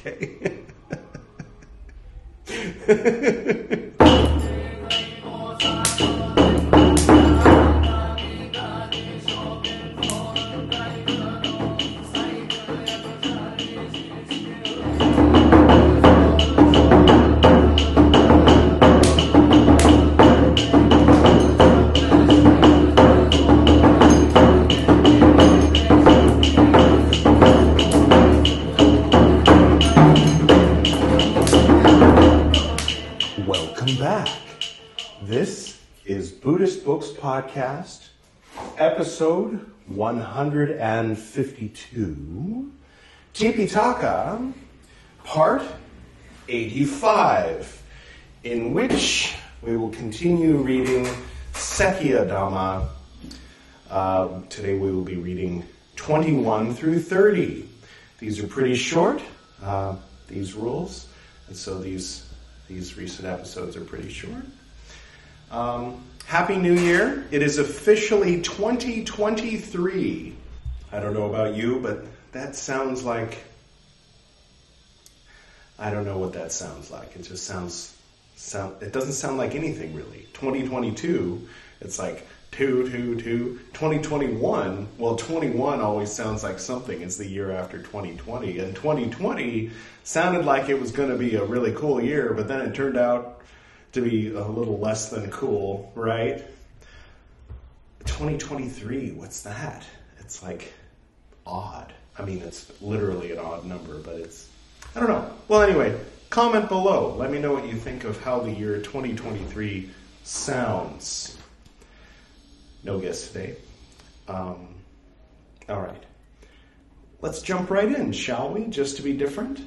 Okay. This is Buddhist Books Podcast, episode 152, Tipiṭaka, part 85, in which we will continue reading Sekhiyā Dhammā. Today we will be reading 21 through 30. These are pretty short, these rules, and so these recent episodes are pretty short. Happy New Year. It is officially 2023. I don't know about you, but that sounds like... I don't know what that sounds like. It just it doesn't sound like anything, really. 2022, it's like 222. 2021, well, 21 always sounds like something. It's the year after 2020. And 2020 sounded like it was going to be a really cool year, but then it turned out to be a little less than cool, right? 2023, what's that? It's like odd. I mean, it's literally an odd number, but it's, I don't know. Well, anyway, comment below. Let me know what you think of how the year 2023 sounds. No guess today. All right. Let's jump right in, shall we? Just to be different?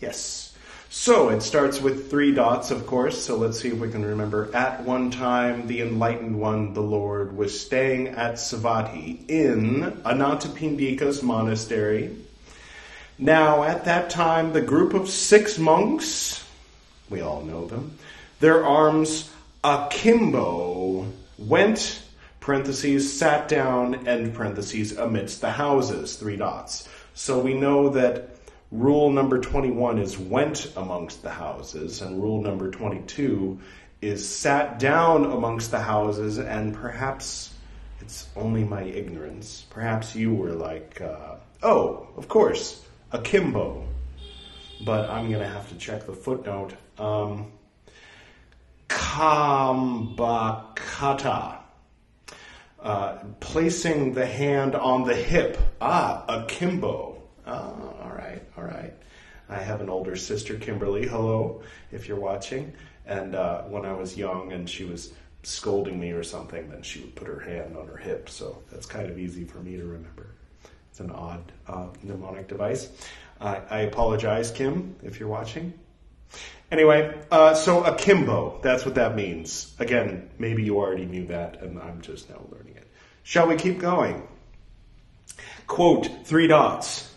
Yes. So it starts with 3 dots, of course, so let's see if we can remember. At one time, the enlightened one, the Lord, was staying at Savatthi in Anathapindika's monastery. Now, at that time, the group of 6 monks, we all know them, their arms akimbo, went, parentheses, sat down, end parentheses, amidst the houses, 3 dots. So we know that rule number 21 is went amongst the houses, and rule number 22 is sat down amongst the houses, and perhaps it's only my ignorance. Perhaps you were like, oh, of course, akimbo. But I'm going to have to check the footnote. Kambakata. Placing the hand on the hip. Akimbo. All right. I have an older sister, Kimberly. Hello, if you're watching. And when I was young and she was scolding me or something, then she would put her hand on her hip. So that's kind of easy for me to remember. It's an odd mnemonic device. I apologize, Kim, if you're watching. Anyway, so akimbo, that's what that means. Again, maybe you already knew that, and I'm just now learning it. Shall we keep going? Quote, 3 dots.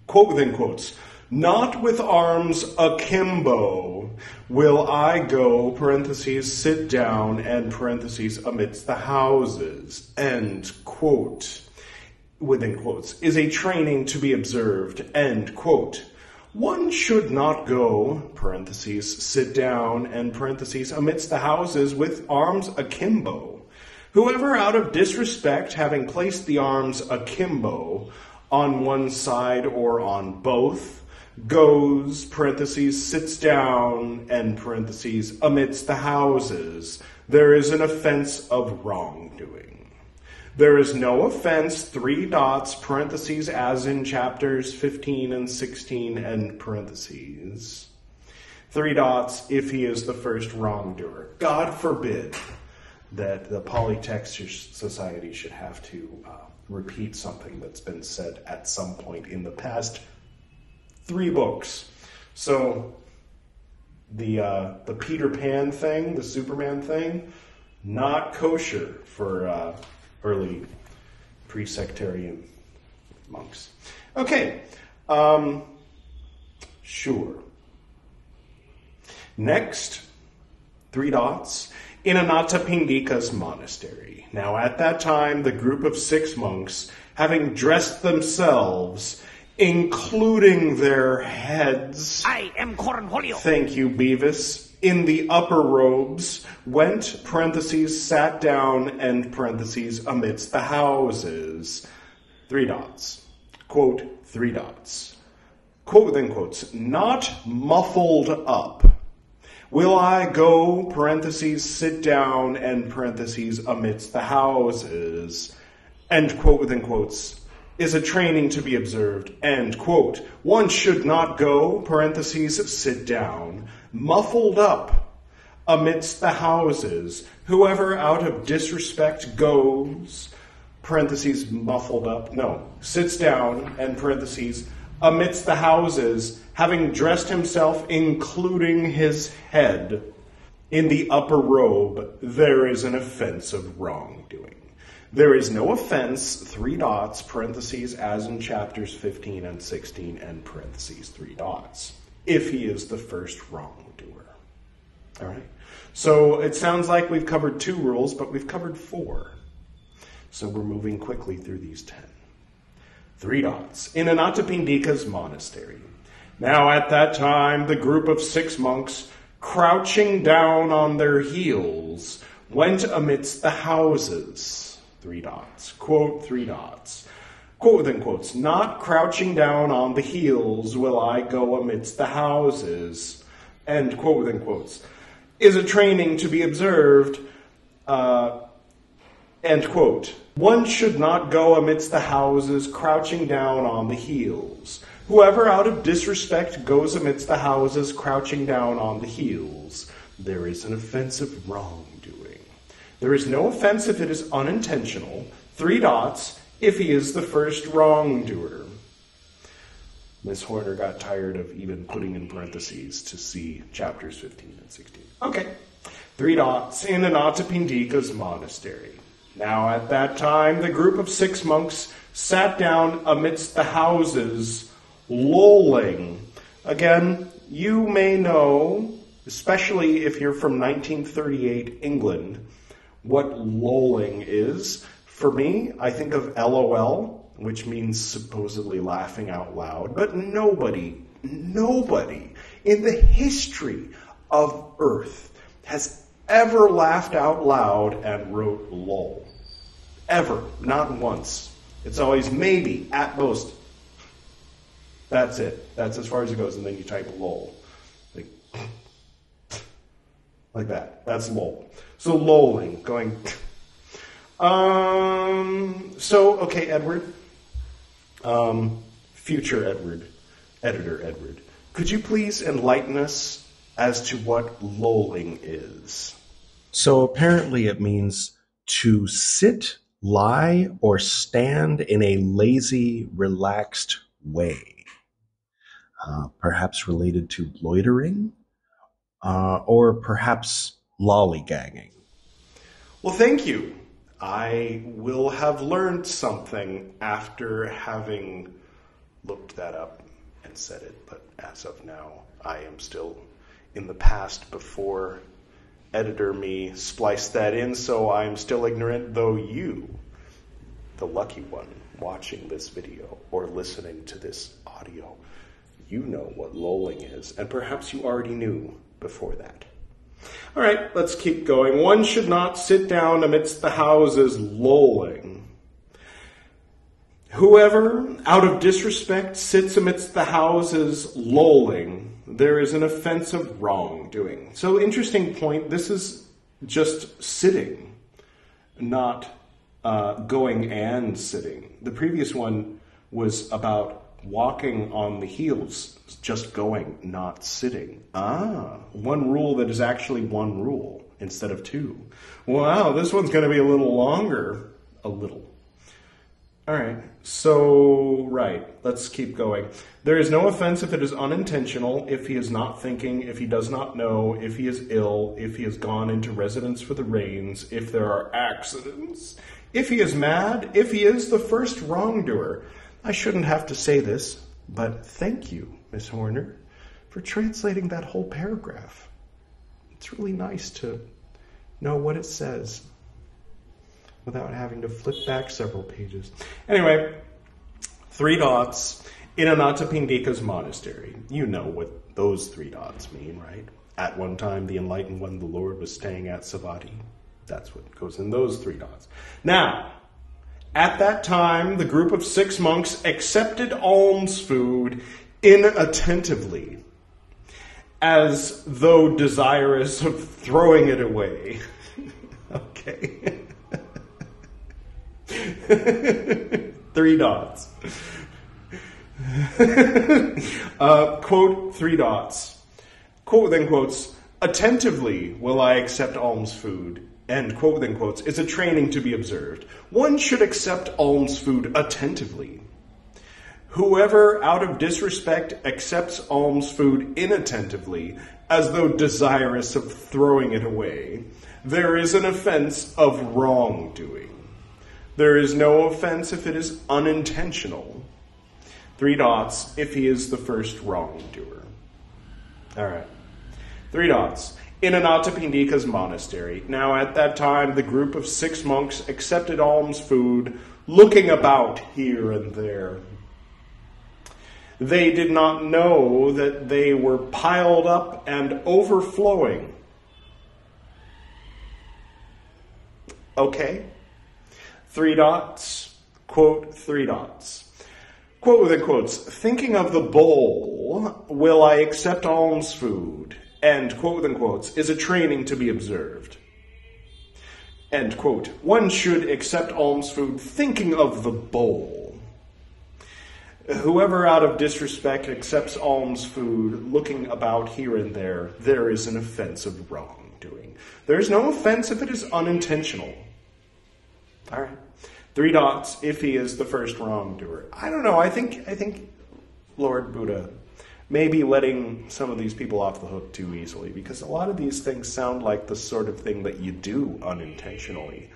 Quote within quotes. Not with arms akimbo will I go, parentheses, sit down, end parentheses, amidst the houses, end quote. Within quotes, is a training to be observed, end quote. One should not go, parentheses, sit down, end parentheses, amidst the houses with arms akimbo. Whoever out of disrespect, having placed the arms akimbo on one side or on both, goes, parentheses, sits down, end parentheses, amidst the houses, there is an offense of wrongdoing. There is no offense, 3 dots, parentheses, as in chapters 15 and 16, end parentheses. 3 dots, if he is the first wrongdoer. God forbid that the Pali Text Society should have to repeat something that's been said at some point in the past 3 books. So the Peter Pan thing, the Superman thing, not kosher for early pre-sectarian monks. Okay, sure. Next, 3 dots, in Anathapindika's monastery. Now at that time, the group of 6 monks, having dressed themselves including their heads. I am Cornholio. Thank you, Beavis. In the upper robes, went, parentheses, sat down, end parentheses, amidst the houses. 3 dots. Quote, 3 dots. Quote within quotes, not muffled up. Will I go, parentheses, sit down, end parentheses, amidst the houses. End quote within quotes. Is a training to be observed, end quote. One should not go, parentheses, sit down, muffled up amidst the houses. Whoever out of disrespect goes, parentheses, muffled up, no, sits down, end parentheses, amidst the houses, having dressed himself, including his head, in the upper robe, there is an offense of wrongdoing. There is no offense, 3 dots, parentheses, as in chapters 15 and 16, and parentheses, 3 dots, if he is the first wrongdoer. All right? So it sounds like we've covered 2 rules, but we've covered 4. So we're moving quickly through these 10. 3 dots. In Anathapindika's monastery. Now at that time, the group of 6 monks, crouching down on their heels, went amidst the houses. 3 dots. Quote, 3 dots. Quote within quotes. Not crouching down on the heels will I go amidst the houses. End quote within quotes. Is a training to be observed. End quote. One should not go amidst the houses crouching down on the heels. Whoever out of disrespect goes amidst the houses crouching down on the heels, there is an offense of wrongdoing. There is no offense if it is unintentional. 3 dots if he is the first wrongdoer. Miss Horner got tired of even putting in parentheses to see chapters 15 and 16. Okay. 3 dots in Anathapindika's monastery. Now at that time, the group of 6 monks sat down amidst the houses, lolling. Again, you may know, especially if you're from 1938 England, what lolling is. For me, I think of LOL, which means supposedly laughing out loud, but nobody in the history of Earth has ever laughed out loud and wrote lol. Ever. Not once. It's always maybe, at most. That's it. That's as far as it goes, and then you type lol. Like that. That's lol. So lolling, going... okay, Edward. Future Edward. Editor Edward. Could you please enlighten us as to what lolling is? So apparently it means to sit, lie, or stand in a lazy, relaxed way. Perhaps related to loitering, or perhaps lollygagging. Well, thank you. I will have learned something after having looked that up and said it, but as of now, I am still in the past before editor me spliced that in, so I'm still ignorant, though you, the lucky one, watching this video or listening to this audio, you know what lolling is, and perhaps you already knew before that. All right, let's keep going. One should not sit down amidst the houses lolling. Whoever, out of disrespect, sits amidst the houses lolling, there is an offense of wrongdoing. So, interesting point. This is just sitting, not going and sitting. The previous one was about walking on the heels, just going, not sitting. One rule that is actually one rule instead of 2. Wow, this one's going to be a little longer. A little. All right, so, right, let's keep going. There is no offense if it is unintentional, if he is not thinking, if he does not know, if he is ill, if he has gone into residence for the rains, if there are accidents, if he is mad, if he is the first wrongdoer. I shouldn't have to say this, but thank you, Miss Horner, for translating that whole paragraph. It's really nice to know what it says without having to flip back several pages. Anyway, 3 dots. In Anathapindika's monastery, you know what those 3 dots mean, right? At one time, the enlightened one, the Lord, was staying at Savatthi. That's what goes in those 3 dots. Now, at that time, the group of 6 monks accepted alms food inattentively, as though desirous of throwing it away. Okay. 3 dots. Quote, 3 dots. Quote within quotes, attentively will I accept alms food. End quote within quotes is a training to be observed. One should accept alms food attentively. Whoever out of disrespect accepts alms food inattentively, as though desirous of throwing it away, there is an offense of wrongdoing. There is no offense if it is unintentional. 3 dots if he is the first wrongdoer. All right. 3 dots. In Anathapindika's monastery. Now at that time, the group of 6 monks accepted alms food, looking about here and there. They did not know that they were piled up and overflowing. Okay. 3 dots. Quote, 3 dots. Quote within quotes, thinking of the bowl, will I accept alms food? End quote within quotes is a training to be observed. End quote. One should accept alms food thinking of the bowl. Whoever out of disrespect accepts alms food looking about here and there is an offense of wrongdoing. There is no offense if it is unintentional. All right. 3 dots if he is the first wrongdoer. I don't know. I think Lord Buddha may be letting some of these people off the hook too easily, because a lot of these things sound like the sort of thing that you do unintentionally.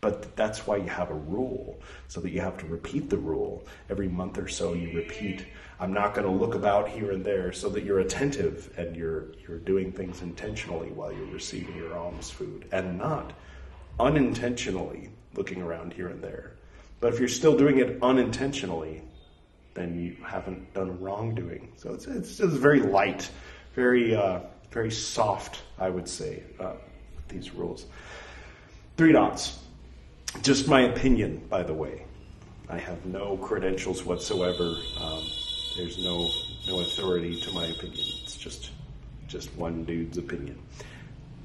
But that's why you have a rule, so that you have to repeat the rule. Every month or so you repeat, I'm not going to look about here and there, so that you're attentive and you're doing things intentionally while you're receiving your alms food, and not unintentionally looking around here and there. But if you're still doing it unintentionally, then you haven't done wrongdoing. So it's just very light, very soft, I would say, these rules. 3 dots. Just my opinion, by the way. I have no credentials whatsoever. There's no authority to my opinion. It's just one dude's opinion.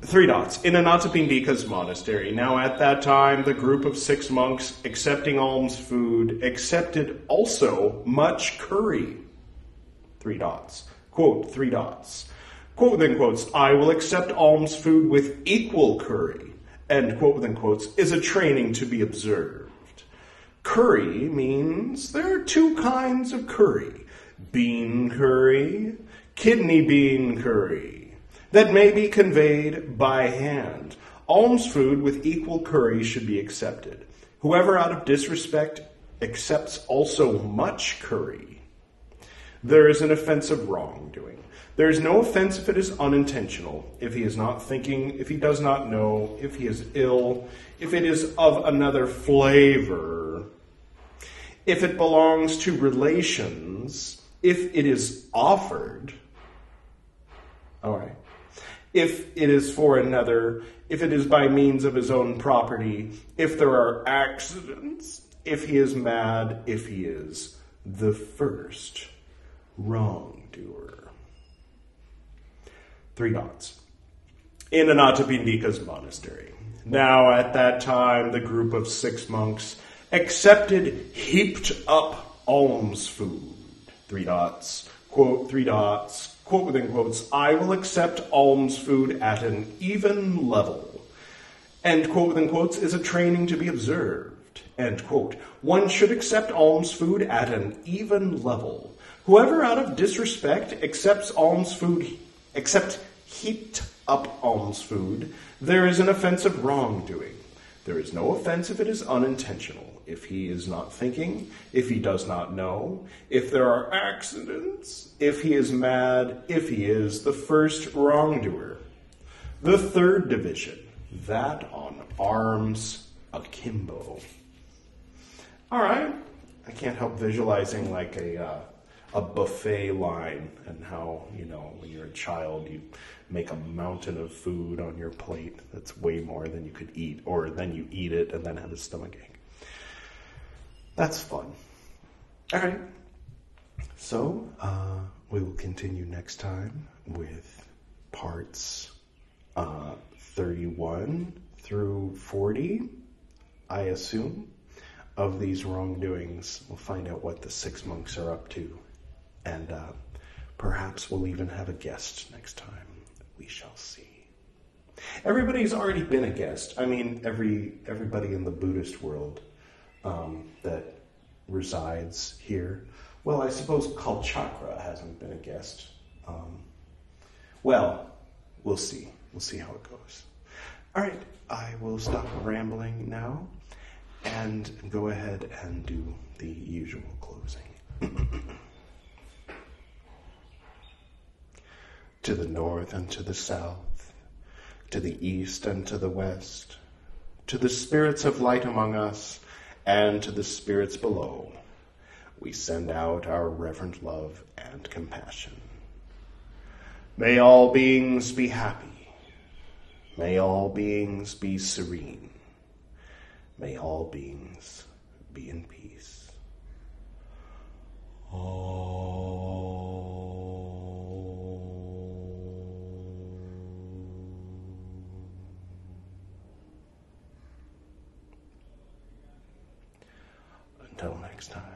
3 dots. In Anathapindika's monastery. Now at that time, the group of 6 monks accepting alms food accepted also much curry. 3 dots. Quote, 3 dots. Quote within quotes, I will accept alms food with equal curry. End quote within quotes is a training to be observed. Curry means there are 2 kinds of curry. Bean curry, kidney bean curry. That may be conveyed by hand. Alms food with equal curry should be accepted. Whoever out of disrespect accepts also much curry, there is an offense of wrongdoing. There is no offense if it is unintentional, if he is not thinking, if he does not know, if he is ill, if it is of another flavor, if it belongs to relations, if it is offered. All right. If it is for another, if it is by means of his own property, if there are accidents, if he is mad, if he is the first wrongdoer. 3 dots. In Anathapindika's monastery. Now at that time, the group of 6 monks accepted heaped up alms food. 3 dots. Quote, 3 dots. Quote within quotes, I will accept alms food at an even level. End quote within quotes is a training to be observed. End quote. One should accept alms food at an even level. Whoever out of disrespect accepts alms food, except heaped up alms food, there is an offense of wrongdoing. There is no offense if it is unintentional. If he is not thinking, if he does not know, if there are accidents, if he is mad, if he is the first wrongdoer. The 3rd division, that on arms akimbo. All right. I can't help visualizing like a a buffet line and how, when you're a child, you make a mountain of food on your plate that's way more than you could eat, or then you eat it and then have a stomachache. That's fun. All right. So we will continue next time with parts 31 through 40, I assume, of these wrongdoings. We'll find out what the 6 monks are up to. And perhaps we'll even have a guest next time. We shall see. Everybody's already been a guest. I mean, everybody in the Buddhist world that resides here. Well, I suppose Kalchakra hasn't been a guest. Well, we'll see. We'll see how it goes. All right, I will stop rambling now and go ahead and do the usual closing. To the north and to the south, to the east and to the west, to the spirits of light among us and to the spirits below, we send out our reverent love and compassion. May all beings be happy. May all beings be serene. May all beings be in peace. Until next time.